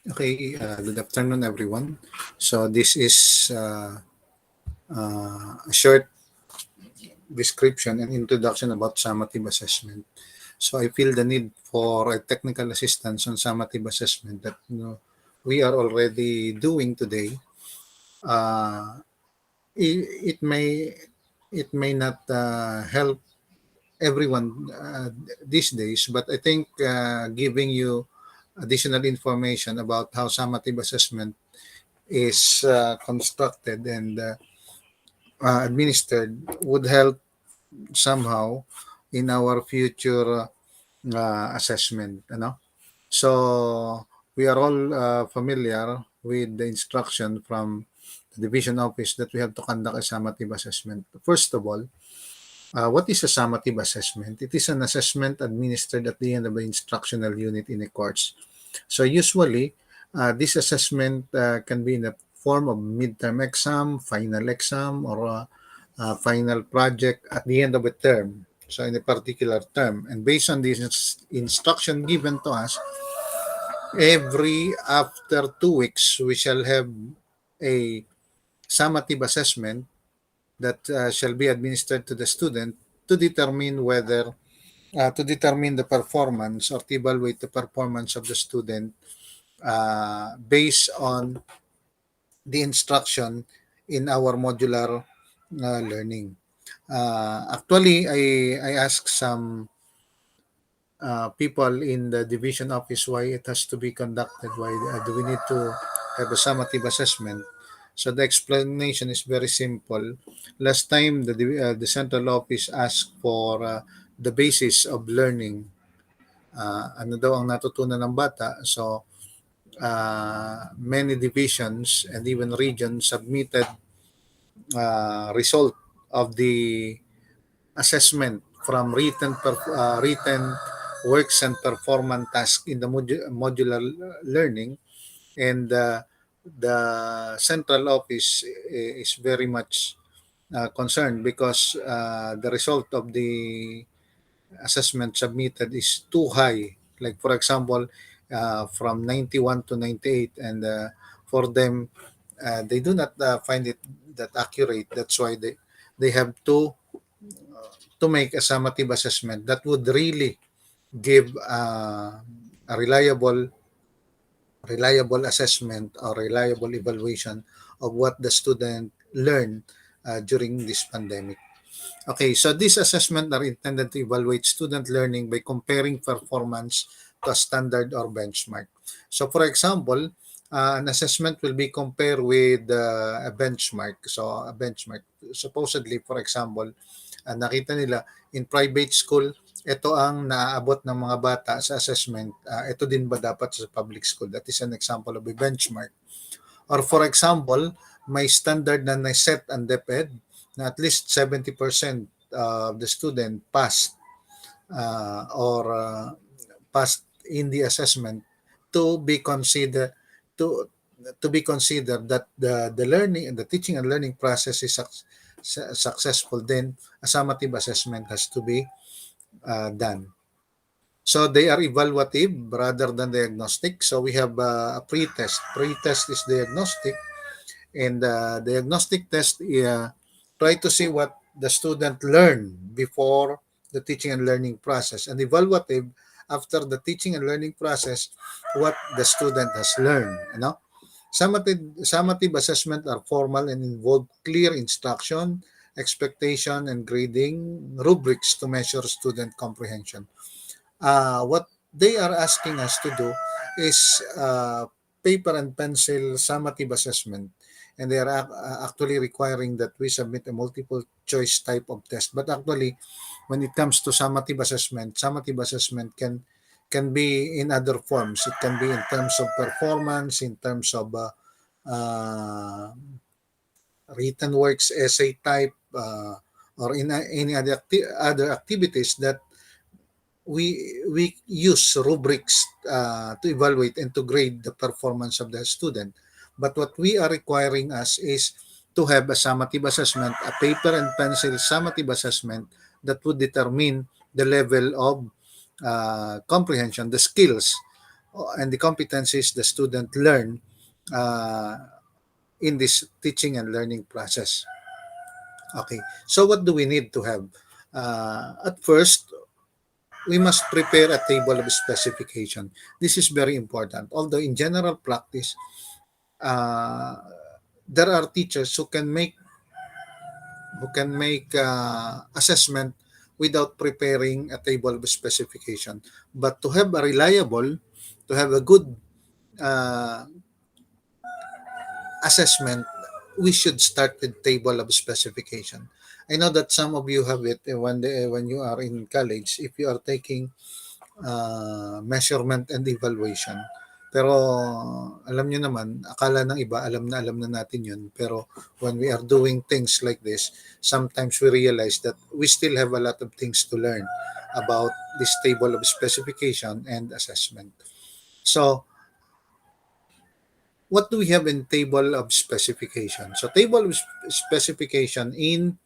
Okay, good afternoon, everyone. So this is a short description and introduction about summative assessment. So I feel the need for a technical assistance on summative assessment that we are already doing today. Uh, it, it may it may not help everyone these days, but I think giving you additional information about how summative assessment is constructed and administered would help somehow in our future assessment. So we are all familiar with the instruction from the division office that we have to conduct a summative assessment. First of all, what is a summative assessment? It is an assessment administered at the end of the instructional unit in a course. So usually, this assessment can be in the form of midterm exam, or final project at the end of a term. So in a particular term, and based on this instruction given to us, every after 2 weeks we shall have a summative assessment that shall be administered to the student to determine whether to determine the performance or to evaluate the performance of the student based on the instruction in our modular learning. Actually, I asked some people in the division office why it has to be conducted. Why do we need to have a summative assessment? So the explanation is very simple. Last time, the central office asked for the basis of learning. Ano daw ang natutunan ng bata? So many divisions and even regions submitted result of the assessment from written works and performance tasks in the modular learning, and the central office is very much concerned because the result of the assessment submitted is too high. Like for example, from 91 to 98, and for them, they do not find it that accurate. That's why they have to make a summative assessment that would really give a reliable assessment or reliable evaluation of what the student learned during this pandemic. Okay, so these assessments are intended to evaluate student learning by comparing performance to a standard or benchmark. So for example, an assessment will be compared with a benchmark. So a benchmark, supposedly, for example, nakita nila in private school, ito ang naaabot ng mga bata sa assessment. Ito din ba dapat sa public school? That is an example of a benchmark. Or for example, may standard na set ang DepEd na at least 70% of the student passed or passed in the assessment to be considered to be considered that the teaching and learning process is successful. Then a summative assessment has to be done. So they are evaluative rather than diagnostic. So we have a pre-test. Pre-test is diagnostic, and the diagnostic test try to see what the student learned before the teaching and learning process, and evaluative after the teaching and learning process, what the student has learned. Summative assessment are formal and involve clear instruction, expectation, and grading rubrics to measure student comprehension. What they are asking us to do is paper and pencil summative assessment, and they are actually requiring that we submit a multiple choice type of test. But actually, when it comes to summative assessment can be in other forms. It can be in terms of performance, in terms of uh, written works, essay type, or in any other activities that we use rubrics to evaluate and to grade the performance of the student. But what we are requiring us is to have a summative assessment, a paper and pencil summative assessment that would determine the level of comprehension, the skills and the competencies the student learn uh, in this teaching and learning process. Okay, so what do we need to have? At first, we must prepare a table of specification. This is very important. Although in general practice, uh, there are teachers who can make assessment without preparing a table of specification. But to have a good uh, assessment, we should start with table of specification. I know that some of you have it when you are in college, if you are taking measurement and evaluation. Pero alam nyo naman, akala ng iba, alam na natin yun. Pero when we are doing things like this, sometimes we realize that we still have a lot of things to learn about this table of specification and assessment. So, what do we have in table of specification? So, table of specification in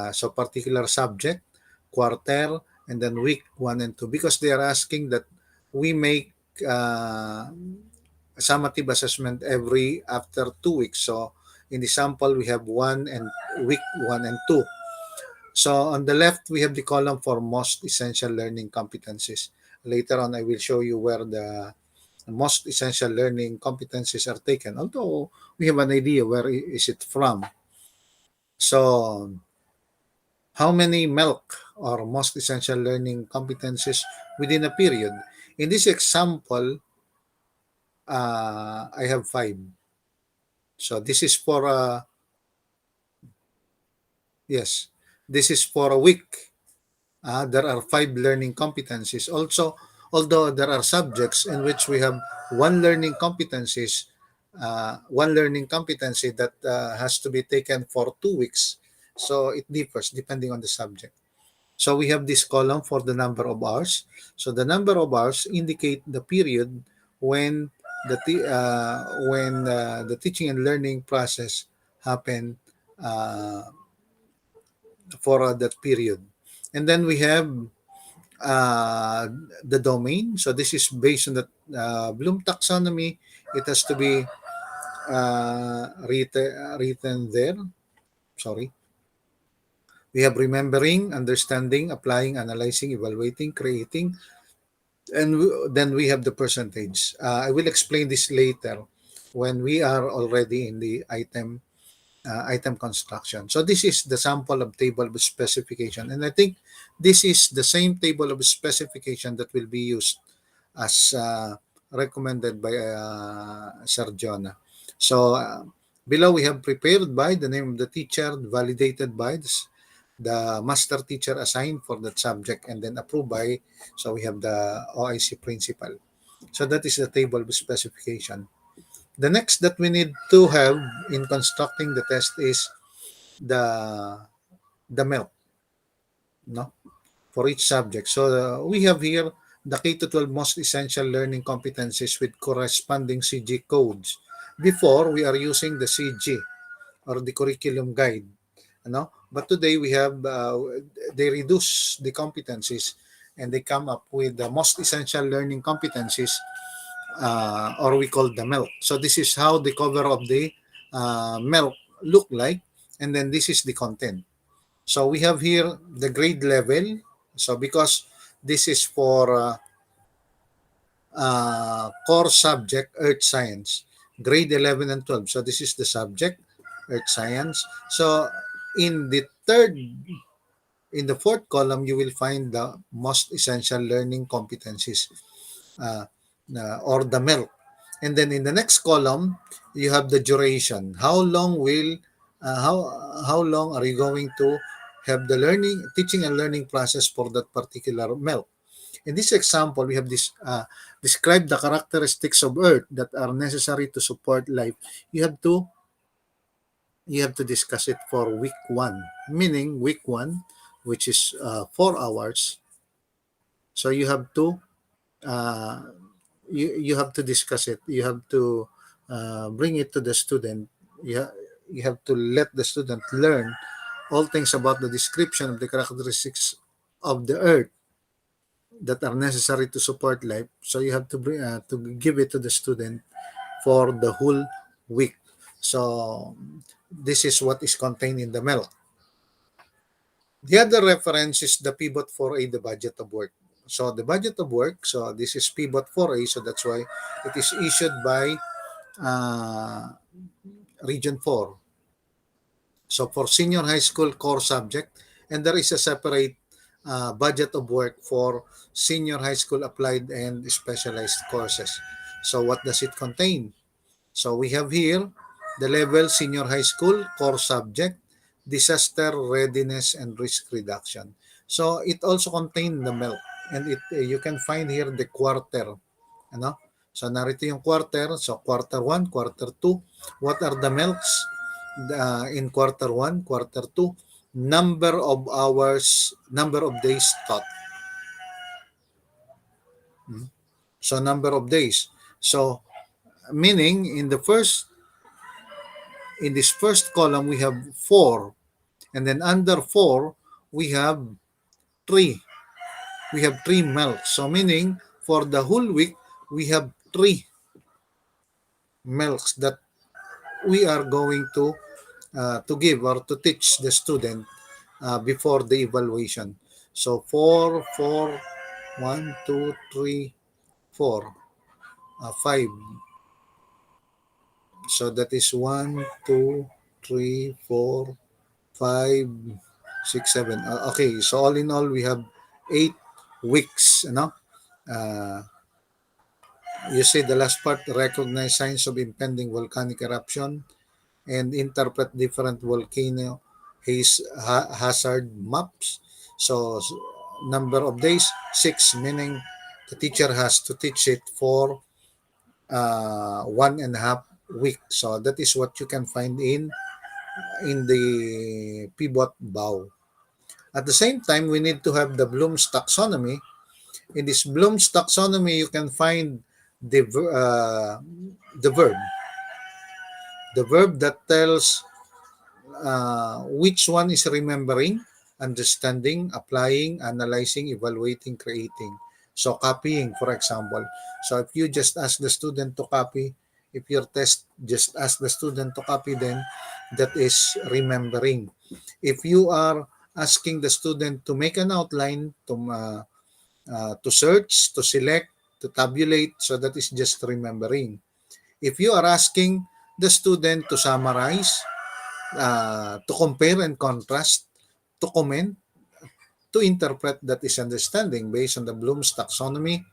so particular subject, quarter, and then week 1 and 2, because they are asking that we make a summative assessment every after 2 weeks. So in the sample we have week 1 and 2. So on the left we have the column for most essential learning competencies. Later on I will show you where the most essential learning competencies are taken, although we have an idea where is it from. So how many milk or most essential learning competencies within a period? In this example, I have five. So this is for yes, this is for a week. There are five learning competencies. Also, although there are subjects in which we have one learning competency that has to be taken for 2 weeks. So it differs depending on the subject. So we have this column for the number of hours. So the number of hours indicate the period when the teaching and learning process happen uh, for that period. And then we have uh, the domain. So this is based on the Bloom taxonomy. It has to be written there. Sorry. We have remembering, understanding, applying, analyzing, evaluating, creating, and then we have the percentage. I will explain this later when we are already in the item construction. So this is the sample of table of specification, and I think this is the same table of specification that will be used as recommended by Sir Jonah. So below we have prepared by the name of the teacher, validated by the master teacher assigned for that subject, and then approved by, so we have the OIC principal. So that is the table of specification. The next that we need to have in constructing the test is the MELC, no, for each subject. So we have here the K to 12 most essential learning competencies with corresponding CG codes. Before, we are using the CG or the curriculum guide, but today we have they reduce the competencies and they come up with the most essential learning competencies, or we call the MELC. So this is how the cover of the MELC look like, and then this is the content. So we have here the grade level. So because this is for core subject earth science, grade 11 and 12. So this is the subject earth science. So in the fourth column, you will find the most essential learning competencies, uh, or the MELC. And then in the next column, you have the duration. How long are you going to have the teaching and learning process for that particular MELC? In this example, we have this describe the characteristics of Earth that are necessary to support life. You have to discuss it for week 1, meaning week 1, which is 4 hours. So you have to uh, you have to discuss it. You have to bring it to the student. You have to let the student learn all things about the description of the characteristics of the Earth that are necessary to support life. So you have to bring to give it to the student for the whole week. So this is what is contained in the milk. The other reference is the pivot 4A, the budget of work. So the budget of work, so this is pivot 4A, so that's why it is issued by uh, Region 4. So for senior high school core subject, and there is a separate budget of work for senior high school applied and specialized courses. So what does it contain? So we have here the level senior high school core subject, disaster readiness and risk reduction. So it also contains the MELC, and it you can find here the quarter, ano? So narito yung quarter. So quarter 1, quarter 2. What are the MELCs in quarter 1, quarter 2? Number of hours, number of days taught. So number of days. So meaning in this first column we have 4, and then under 4 we have 3. We have 3 milks. So meaning for the whole week we have 3 milks that we are going to give or to teach the student before the evaluation. So 4, 4, 1, 2, 3, 4, 5. So that is 1, 2, 3, 4, 5, 6, 7. Okay, so all in all, we have 8 weeks. Uh, you see the last part, recognize signs of impending volcanic eruption and interpret different volcano hazard maps. So, number of days, 6, meaning the teacher has to teach it for 1.5 week. So that is what you can find in the pivot bow. At the same time, we need to have the Bloom's taxonomy. In this Bloom's taxonomy, you can find the verb that tells which one is remembering, understanding, applying, analyzing, evaluating, creating. So copying, for example. So if you just ask the student to copy, if your test just ask the student to copy, then that is remembering. If you are asking the student to make an outline, to search, to select, to tabulate, so that is just remembering. If you are asking the student to summarize, to compare and contrast, to comment, to interpret, that is understanding based on the Bloom's taxonomy,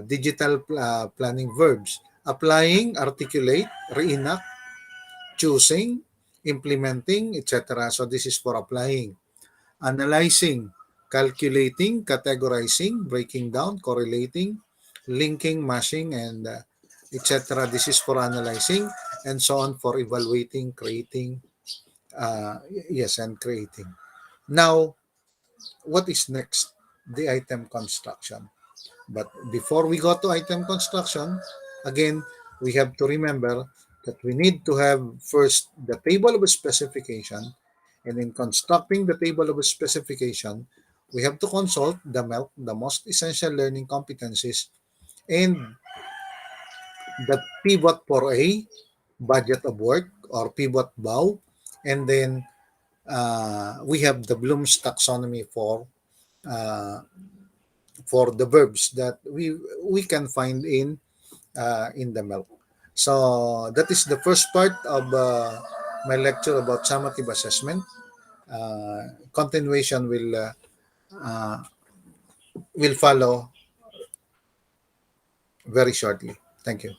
digital planning verbs. Applying, articulate, reenact, choosing, implementing, etc. So this is for applying. Analyzing, calculating, categorizing, breaking down, correlating, linking, mashing, and etc. This is for analyzing, and so on for evaluating, creating, yes, and creating. Now, what is next? The item construction. But before we go to item construction, again, we have to remember that we need to have first the table of specification. And in constructing the table of specification, we have to consult the most essential learning competencies, and the pivot for a budget of work or pivot bow. And then we have the Bloom's taxonomy uh, for the verbs that we can find in the milk. So that is the first part of my lecture about summative assessment. Continuation uh, will follow very shortly. Thank you.